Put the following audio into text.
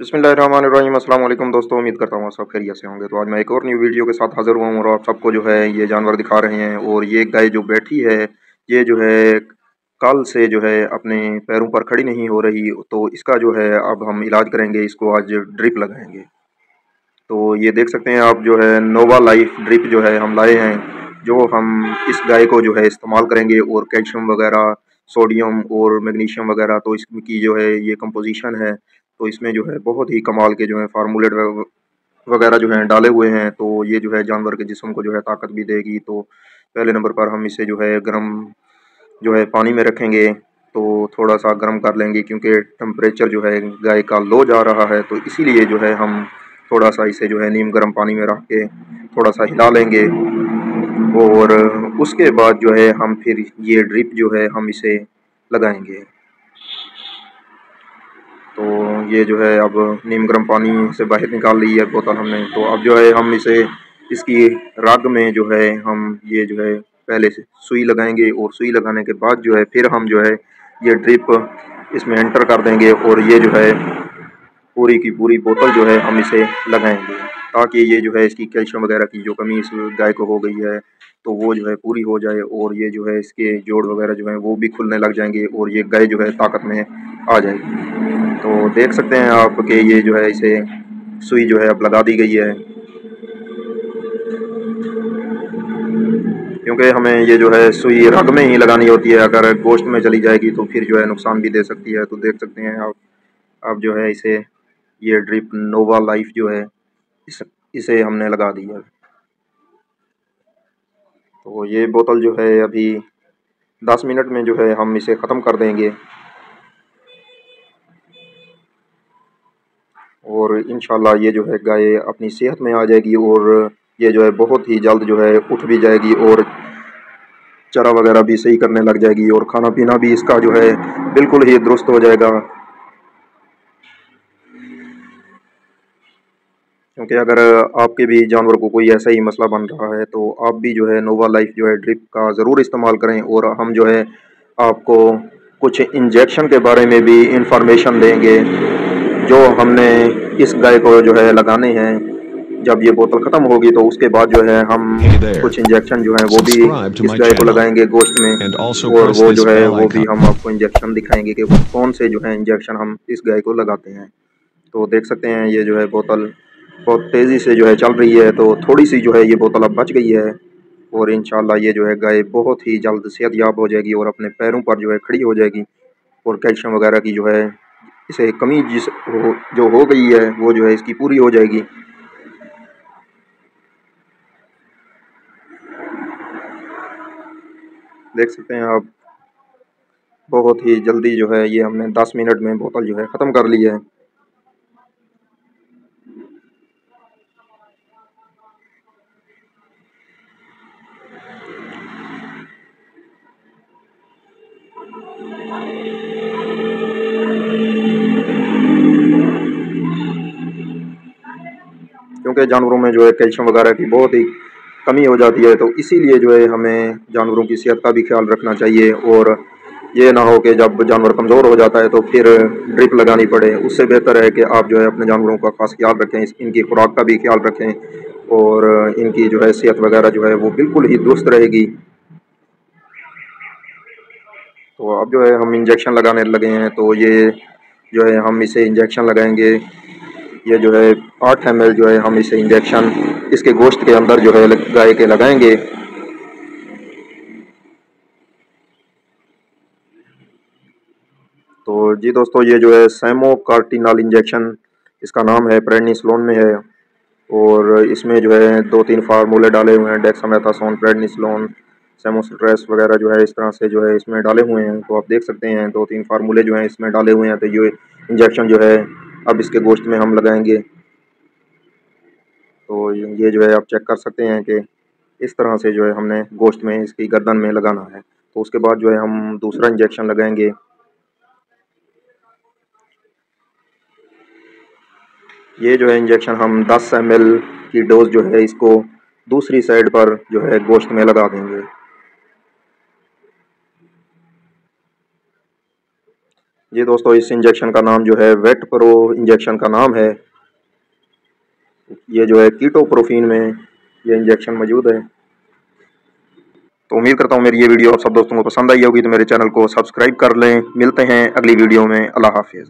बिस्मिल्लाहिर्रहमानिर्रहीम। अस्सलाम वालेकुम दोस्तों, उम्मीद करता हूँ आप सब खैरियत से होंगे। तो आज मैं एक और न्यू वीडियो के साथ हाज़िर हुआ हूँ और आप सबको जो है ये जानवर दिखा रहे हैं। और ये गाय जो बैठी है ये जो है कल से जो है अपने पैरों पर खड़ी नहीं हो रही, तो इसका जो है अब हम इलाज करेंगे, इसको आज ड्रिप लगाएंगे। तो ये देख सकते हैं आप जो है नोवा लाइफ ड्रिप जो है हम लाए हैं, जो हम इस गाय को जो है इस्तेमाल करेंगे। और कैल्शियम वगैरह, सोडियम और मैग्नीशियम वगैरह, तो इसकी जो है ये कंपोजिशन है, तो इसमें जो है बहुत ही कमाल के जो है फार्मूलेट वगैरह जो हैं डाले हुए हैं। तो ये जो है जानवर के जिस्म को जो है ताकत भी देगी। तो पहले नंबर पर हम इसे जो है गर्म जो है पानी में रखेंगे, तो थोड़ा सा गर्म कर लेंगे क्योंकि टेम्परेचर जो है गाय का लो जा रहा है, तो इसीलिए जो है हम थोड़ा सा इसे जो है नीम गर्म पानी में रख के थोड़ा सा हिला लेंगे। और उसके बाद जो है हम फिर ये ड्रिप जो है हम इसे लगाएंगे। तो ये जो है अब नीम गर्म पानी से बाहर निकाल ली है बोतल हमने। तो अब जो है हम इसे इसकी रग में जो है हम ये जो है पहले से सुई लगाएंगे, और सुई लगाने के बाद जो है फिर हम जो है ये ड्रिप इसमें एंटर कर देंगे, और ये जो है पूरी की पूरी बोतल जो है हम इसे लगाएंगे, ताकि ये जो है इसकी कैल्शियम वगैरह की जो कमी इस गाय को हो गई है तो वो जो है पूरी हो जाए, और ये जो है इसके जोड़ वगैरह जो है वो भी खुलने लग जाएंगे, और ये गाय जो है ताकत में आ जाएगी। तो देख सकते हैं आप कि ये जो है इसे सुई जो है अब लगा दी गई है, क्योंकि हमें ये जो है सुई रग में ही लगानी होती है। अगर गोश्त में चली जाएगी तो फिर जो है नुकसान भी दे सकती है। तो देख सकते हैं आप जो है इसे ये ड्रिप नोवा लाइफ जो है इसे हमने लगा दी है। तो ये बोतल जो है अभी 10 मिनट में जो है हम इसे ख़त्म कर देंगे, और इंशाल्लाह ये जो है गाय अपनी सेहत में आ जाएगी, और ये जो है बहुत ही जल्द जो है उठ भी जाएगी, और चरा वगैरह भी सही करने लग जाएगी, और खाना पीना भी इसका जो है बिल्कुल ही दुरुस्त हो जाएगा। क्योंकि अगर आपके भी जानवर को कोई ऐसा ही मसला बन रहा है तो आप भी जो है नोवा लाइफ जो है ड्रिप का ज़रूर इस्तेमाल करें। और हम जो है आपको कुछ इंजेक्शन के बारे में भी इंफॉर्मेशन देंगे, जो हमने इस गाय को जो है लगाने हैं। जब ये बोतल ख़त्म होगी तो उसके बाद जो है हम Hey there. कुछ इंजेक्शन जो है वो भी Subscribe to इस my गाय को channel लगाएंगे गोश्त में, and also और press वो this जो है bell वो भी icon. हम आपको इंजेक्शन दिखाएंगे कि कौन से जो है इंजेक्शन हम इस गाय को लगाते हैं। तो देख सकते हैं ये जो है बोतल बहुत तेज़ी से जो है चल रही है, तो थोड़ी सी जो है ये बोतल अब बच गई है, और इंशाल्लाह ये जो है गाय बहुत ही जल्द सेहतयाब हो जाएगी और अपने पैरों पर जो है खड़ी हो जाएगी। और कैल्शियम वगैरह की जो है इसे कमी जो हो गई है वो जो है इसकी पूरी हो जाएगी। देख सकते हैं आप बहुत ही जल्दी जो है ये हमने 10 मिनट में बोतल जो है ख़त्म कर ली है। क्योंकि जानवरों में जो है कैल्शियम वगैरह की बहुत ही कमी हो जाती है, तो इसीलिए जो है हमें जानवरों की सेहत का भी ख्याल रखना चाहिए। और ये ना हो कि जब जानवर कमज़ोर हो जाता है तो फिर ड्रिप लगानी पड़े। उससे बेहतर है कि आप जो है अपने जानवरों का खास ख्याल रखें, इनकी खुराक का भी ख्याल रखें, और इनकी जो है सेहत वगैरह जो है वो बिल्कुल ही दुरुस्त रहेगी। तो अब जो है हम इंजेक्शन लगाने लगे हैं, तो ये जो है हम इसे इंजेक्शन लगाएंगे। ये जो है 8 ml जो है हम इसे इंजेक्शन इसके गोश्त के अंदर जो है गाय के लगाएंगे। तो जी दोस्तों, ये जो है सैमोकार्टिनल इंजेक्शन इसका नाम है, प्रेडनिसलोन में है। और इसमें जो है 2-3 फार्मूले डाले हुए हैं, डेक्सामेथासोन, प्रेडनिसलोन, सेमोस्ट्रेस वगैरह जो है इस तरह से जो है इसमें डाले हुए हैं। तो आप देख सकते हैं 2-3 फार्मूले जो हैं इसमें डाले हुए हैं। तो ये इंजेक्शन जो है अब इसके गोश्त में हम लगाएंगे। तो ये जो है आप चेक कर सकते हैं कि इस तरह से जो है हमने गोश्त में इसकी गर्दन में लगाना है। तो उसके बाद जो है हम दूसरा इंजेक्शन लगाएंगे। ये जो है इंजेक्शन हम 10 ml की डोज जो है इसको दूसरी साइड पर जो है गोश्त में लगा देंगे। जी दोस्तों, इस इंजेक्शन का नाम जो है वेट प्रो इंजेक्शन का नाम है। ये जो है कीटोप्रोफिन में ये इंजेक्शन मौजूद है। तो उम्मीद करता हूँ मेरी ये वीडियो आप सब दोस्तों को पसंद आई होगी, तो मेरे चैनल को सब्सक्राइब कर लें। मिलते हैं अगली वीडियो में। अल्लाह हाफिज़।